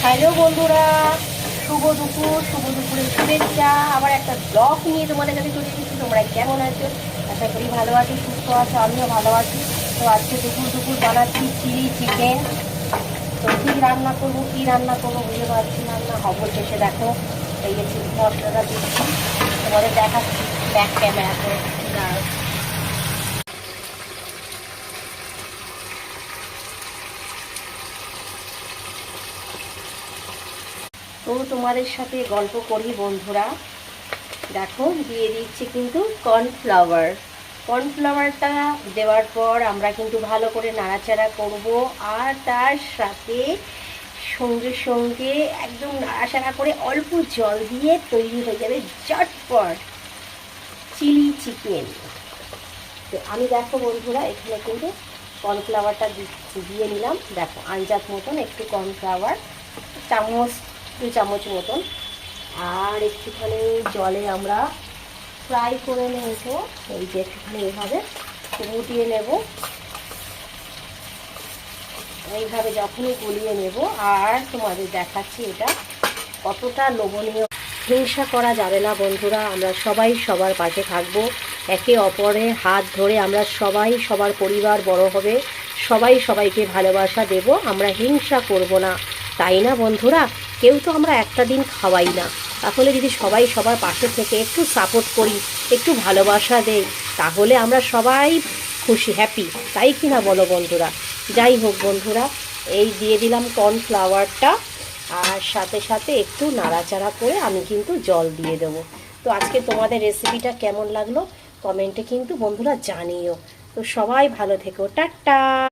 Hello বন্ধুরা, শুভ দুপুরের শুভেচ্ছা। আবার একটা ব্লগ নিয়ে তোমাদের কাছে চলে এসেছি। তোমরা কেমন আছো? আশা করি ভালো আছি, সুস্থ আছো, আমিও ভালো আছি। তো আজকে দুপুর বানাচ্ছি চিলি চিকেন। তো কী রান্না করবো বুঝে পাচ্ছি না অবশেষে দেখো এই যে চিলি মশলাটা দিচ্ছি, তোমাদের দেখাচ্ছি ব্যাক ক্যামেরা করে। দাঁড়াও। তো তোমাদের সাথে গল্প করি বন্ধুরা। দেখো দিয়ে দিচ্ছি কিন্তু কর্নফ্লাওয়ারটা দেওয়ার পর আমরা কিন্তু ভালো করে নাড়াচাড়া করব। আর তার সাথে সঙ্গে সঙ্গে একদম নাড়াচাড়া করে অল্প জল দিয়ে তৈরি হয়ে যাবে ঝটপট চিলি চিকেন। তো আমি দেখো বন্ধুরা এখানে কিন্তু কর্নফ্লাওয়ারটা দিয়ে নিলাম। দেখো আঞ্জাত মতন একটু কর্নফ্লাওয়ার, চামচ 2 চামচ মতন। আর একটুখানি জলে আমরা ফ্রাই করে নেব। এই যে একটুখানি এইভাবে গুটিয়ে নেব, এইভাবে যখনই গলিয়ে নেব। আর তোমাদের দেখাচ্ছি এটা কতটা লোভনীয়। হিংসা করা যাবে না বন্ধুরা, আমরা সবাই সবার পাশে থাকবো। একে অপরের হাত ধরে আমরা সবাই সবার পরিবার বড় হবে, সবাই সবাইকে ভালোবাসা দেব, আমরা হিংসা করব না। তাই না বন্ধুরা? কেউ তো আমরা একটা দিন খাওয়াই না, তাহলে যদি সবাই সবার পাশে থেকে একটু সাপোর্ট করি, একটু ভালোবাসা দেই, তাহলে আমরা সবাই খুশি, হ্যাপি। তাই কি না বলো বন্ধুরা? যাই হোক বন্ধুরা, এই দিয়ে দিলাম কর্নফ্লাওয়ারটা, আর সাথে সাথে একটু নাড়াচাড়া করে আমি কিন্তু জল দিয়ে দেবো। তো আজকে তোমাদের রেসিপিটা কেমন লাগলো কমেন্টে কিন্তু বন্ধুরা জানিও। তো সবাই ভালো থেকো, টাটা।